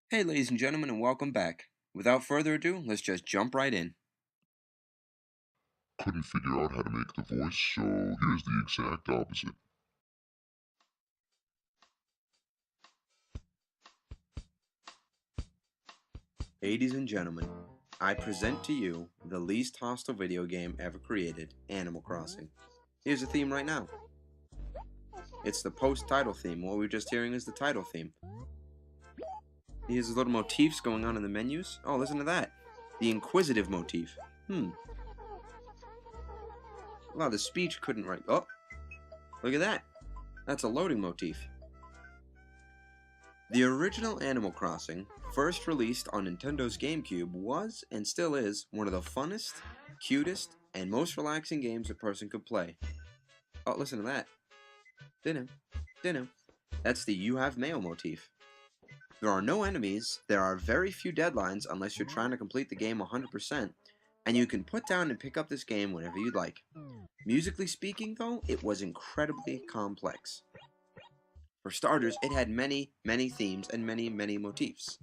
Hey, ladies and gentlemen, and welcome back. Without further ado, let's just jump right in. Couldn't figure out how to make the voice, so here's the exact opposite. Ladies and gentlemen, I present to you the least hostile video game ever created, Animal Crossing. Here's the theme right now. It's the post-title theme. What we're just hearing is the title theme. Here's the little motifs going on in the menus. Oh, listen to that. The inquisitive motif. Wow, the speech couldn't write. Oh, look at that. That's a loading motif. The original Animal Crossing, first released on Nintendo's GameCube, was, and still is, one of the funnest, cutest, and most relaxing games a person could play. Oh, listen to that. Dinner. That's the You Have Mail motif. There are no enemies, there are very few deadlines unless you're trying to complete the game 100%, and you can put down and pick up this game whenever you'd like. Musically speaking, though, it was incredibly complex. For starters, it had many themes and many motifs.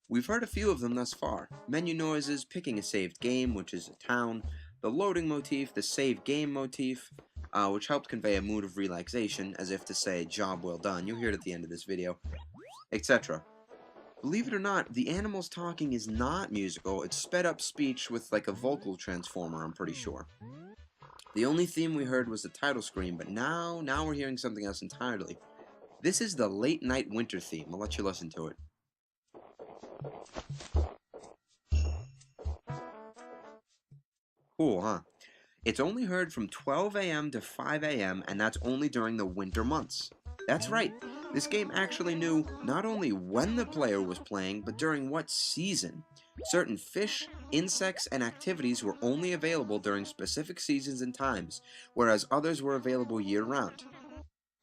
We've heard a few of them thus far. Menu noises, picking a saved game, which is a town, the loading motif, the save game motif, which helped convey a mood of relaxation, as if to say, job well done, you'll hear it at the end of this video, etc. Believe it or not, the animals talking is not musical, it's sped up speech with like a vocal transformer, I'm pretty sure. The only theme we heard was the title screen, but now we're hearing something else entirely. This is the late night winter theme. I'll let you listen to it. Cool, huh? It's only heard from 12 a.m. to 5 a.m., and that's only during the winter months. That's right, this game actually knew not only when the player was playing, but during what season. Certain fish, insects, and activities were only available during specific seasons and times, whereas others were available year-round.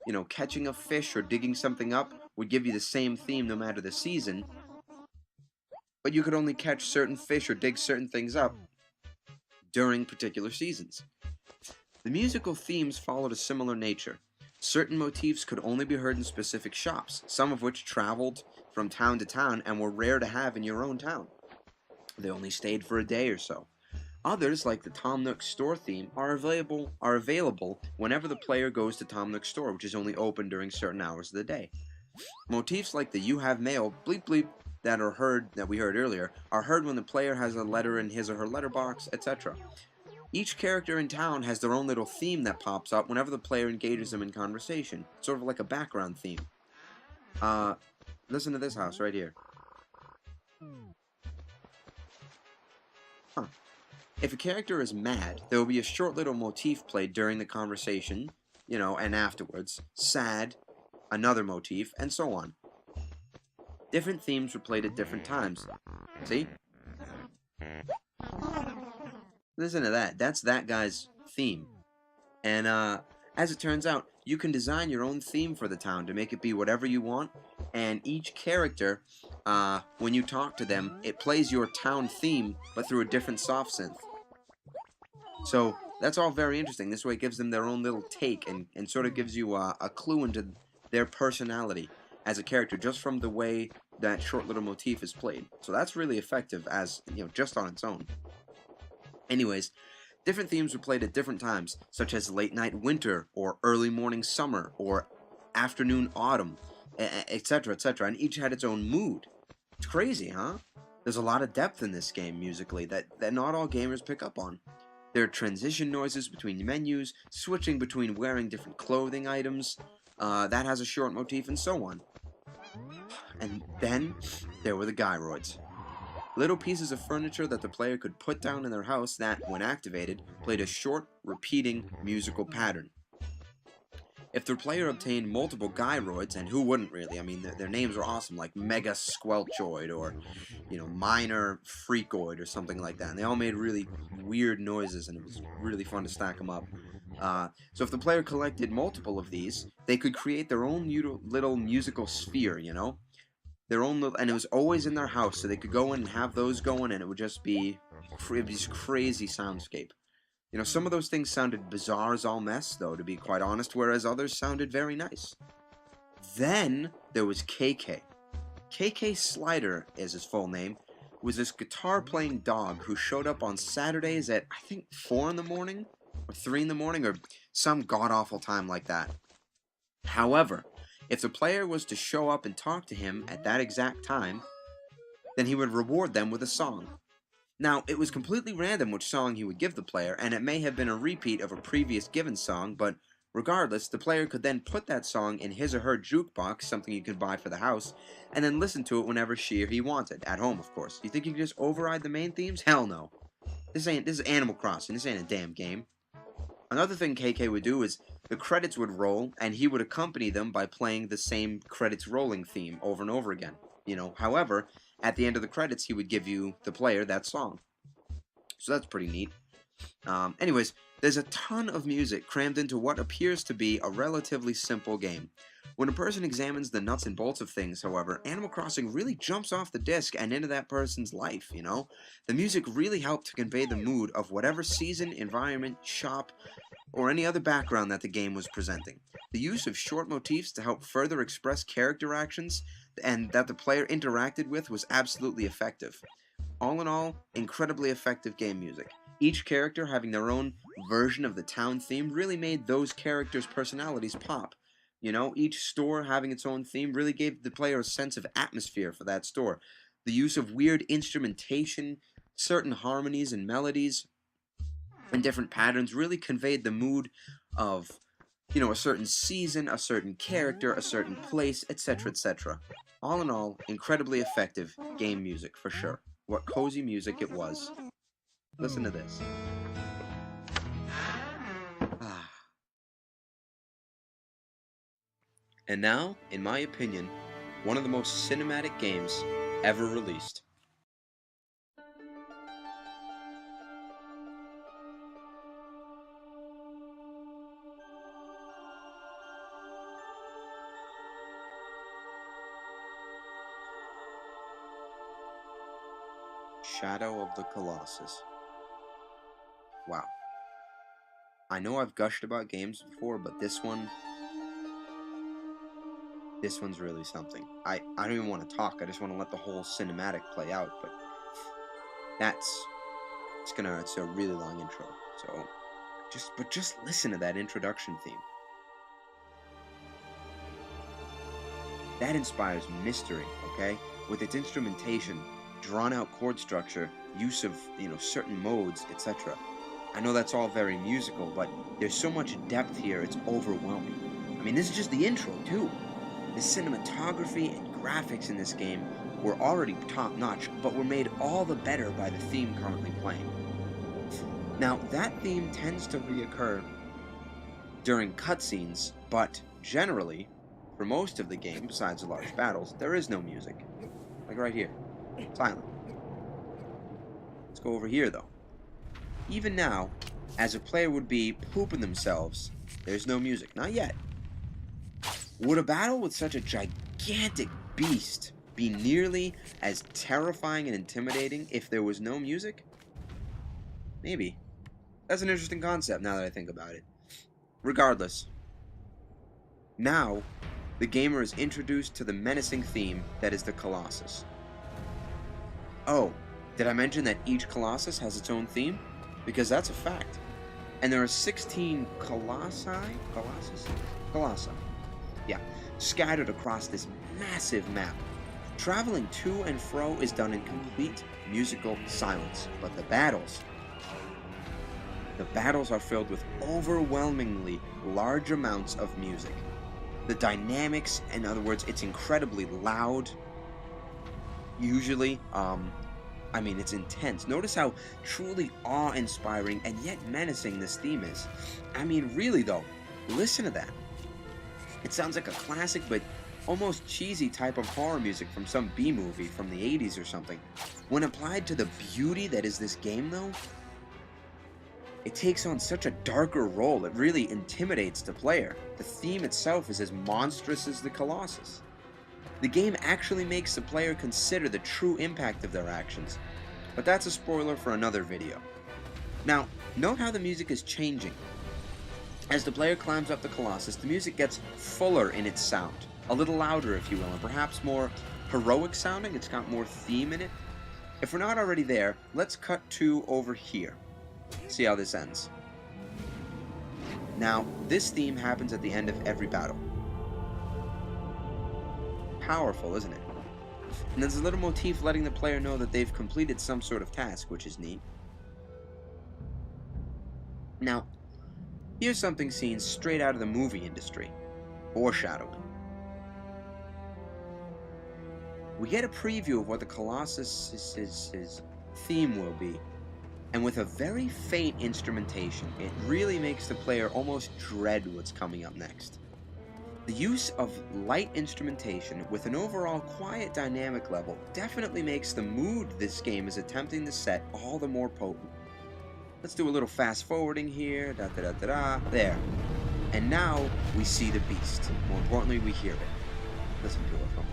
You know, catching a fish or digging something up would give you the same theme no matter the season, but you could only catch certain fish or dig certain things up during particular seasons. The musical themes followed a similar nature. Certain motifs could only be heard in specific shops, some of which traveled from town to town and were rare to have in your own town. They only stayed for a day or so. Others, like the Tom Nook store theme, are available whenever the player goes to Tom Nook's store, which is only open during certain hours of the day. Motifs like the You Have Mail bleep bleep that we heard earlier are heard when the player has a letter in his or her letterbox, etc. Each character in town has their own little theme that pops up whenever the player engages them in conversation, sort of like a background theme. Listen to this house right here. Huh. If a character is mad, there will be a short little motif played during the conversation, and afterwards. Sad, another motif, and so on. Different themes were played at different times. See? Listen to that. That's that guy's theme. And as it turns out, you can design your own theme for the town to make it be whatever you want. And each character, when you talk to them, it plays your town theme, but through a different soft synth. So that's all very interesting. This way it gives them their own little take and sort of gives you a clue into their personality as a character just from the way that short little motif is played. So that's really effective as, just on its own. Anyways, different themes were played at different times, such as late night winter, or early morning summer, or afternoon autumn, etc., and each had its own mood. It's crazy, huh? There's a lot of depth in this game musically that not all gamers pick up on. There are transition noises between menus, switching between wearing different clothing items, that has a short motif, and so on. And then there were the gyroids. Little pieces of furniture that the player could put down in their house that, when activated, played a short, repeating musical pattern. If the player obtained multiple gyroids, and who wouldn't really? I mean, their names are awesome, like Mega Squelchoid or, Minor Freakoid or something like that. And they all made really weird noises, and it was really fun to stack them up. So if the player collected multiple of these, they could create their own little musical sphere, their own little, and it was always in their house, so they could go in and have those going, and it would just be this crazy soundscape. Some of those things sounded bizarre as all mess, though, to be quite honest, whereas others sounded very nice. Then there was KK. KK Slider is his full name, was this guitar-playing dog who showed up on Saturdays at, I think, 4 in the morning, or 3 in the morning, or some god-awful time like that. However, if the player was to show up and talk to him at that exact time, then he would reward them with a song. Now, it was completely random which song he would give the player, and it may have been a repeat of a previous given song, but regardless, the player could then put that song in his or her jukebox, something you could buy for the house, and then listen to it whenever she or he wanted, at home, of course. You think you could just override the main themes? Hell no. This is Animal Crossing, this ain't a damn game. Another thing KK would do is the credits would roll, and he would accompany them by playing the same credits rolling theme over and over again. However, at the end of the credits, he would give you, the player, that song. So that's pretty neat. Anyways, there's a ton of music crammed into what appears to be a relatively simple game. When a person examines the nuts and bolts of things, however, Animal Crossing really jumps off the disc and into that person's life, The music really helped to convey the mood of whatever season, environment, shop, or any other background that the game was presenting. The use of short motifs to help further express character actions and that the player interacted with was absolutely effective. All in all, incredibly effective game music. Each character having their own version of the town theme really made those characters' personalities pop. Each store having its own theme really gave the player a sense of atmosphere for that store. The use of weird instrumentation, certain harmonies and melodies, and different patterns really conveyed the mood of, a certain season, a certain character, a certain place, etc., etc. All in all, incredibly effective game music for sure. What cozy music it was. Listen to this. And now, in my opinion, one of the most cinematic games ever released. Shadow of the Colossus. Wow. I know I've gushed about games before, but this one's really something. I don't even want to talk, I just want to let the whole cinematic play out, but it's a really long intro, so just listen to that introduction theme. That inspires mystery, okay? With its instrumentation, drawn-out chord structure, use of, certain modes, etc. I know that's all very musical, but there's so much depth here, it's overwhelming. I mean, this is just the intro, too. The cinematography and graphics in this game were already top-notch, but were made all the better by the theme currently playing. Now, that theme tends to reoccur during cutscenes, but generally, for most of the game, besides the large battles, there is no music. Like right here. Silent. Let's go over here, though. Even now, as a player would be pooping themselves, there's no music. Not yet. Would a battle with such a gigantic beast be nearly as terrifying and intimidating if there was no music? Maybe. That's an interesting concept now that I think about it. Regardless, now the gamer is introduced to the menacing theme that is the Colossus. Oh, did I mention that each Colossus has its own theme? Because that's a fact. And there are 16 Colossi? Yeah, scattered across this massive map. Traveling to and fro is done in complete musical silence, but the battles are filled with overwhelmingly large amounts of music. The dynamics, in other words, it's incredibly loud. Usually, it's intense. Notice how truly awe-inspiring and yet menacing this theme is. Really though, listen to that. It sounds like a classic but almost cheesy type of horror music from some B-movie from the 80s or something. When applied to the beauty that is this game though, it takes on such a darker role, it really intimidates the player. The theme itself is as monstrous as the Colossus. The game actually makes the player consider the true impact of their actions, but that's a spoiler for another video. Now, note how the music is changing. As the player climbs up the Colossus, the music gets fuller in its sound, a little louder if you will, and perhaps more heroic sounding, it's got more theme in it. If we're not already there, let's cut to over here. See how this ends. Now, this theme happens at the end of every battle. Powerful, isn't it? And there's a little motif letting the player know that they've completed some sort of task, which is neat. Now, here's something seen straight out of the movie industry. Foreshadowing. We get a preview of what the Colossus' theme will be, and with a very faint instrumentation, it really makes the player almost dread what's coming up next. The use of light instrumentation with an overall quiet dynamic level definitely makes the mood this game is attempting to set all the more potent. Let's do a little fast forwarding here, there. And now we see the beast. More importantly, we hear it. Listen to it from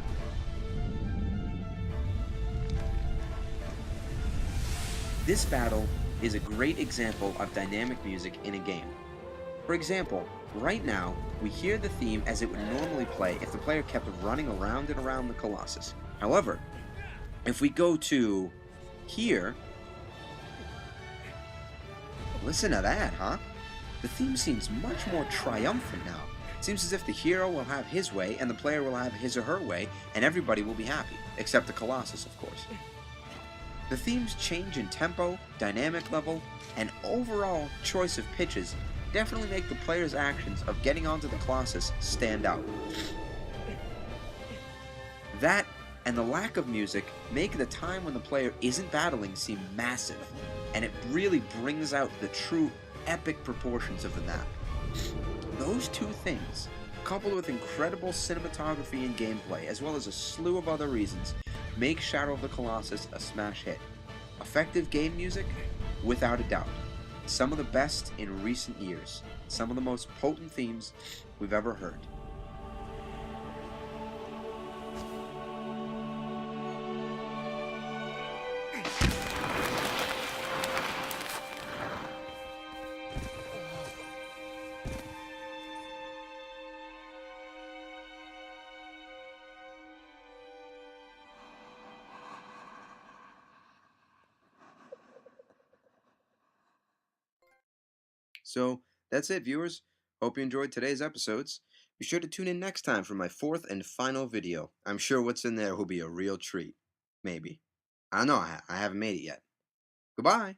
This battle is a great example of dynamic music in a game. For example, right now, we hear the theme as it would normally play if the player kept running around and around the Colossus. However, if we go to here, listen to that, huh? The theme seems much more triumphant now. It seems as if the hero will have his way and the player will have his or her way, and everybody will be happy, except the Colossus, of course. The theme's change in tempo, dynamic level, and overall choice of pitches definitely make the player's actions of getting onto the Colossus stand out. That and the lack of music make the time when the player isn't battling seem massive, and it really brings out the true epic proportions of the map. Those two things, coupled with incredible cinematography and gameplay, as well as a slew of other reasons, make Shadow of the Colossus a smash hit. Effective game music? Without a doubt. Some of the best in recent years. Some of the most potent themes we've ever heard. So, that's it, viewers. Hope you enjoyed today's episodes. Be sure to tune in next time for my fourth and final video. I'm sure what's in there will be a real treat. Maybe. I don't know, I haven't made it yet. Goodbye!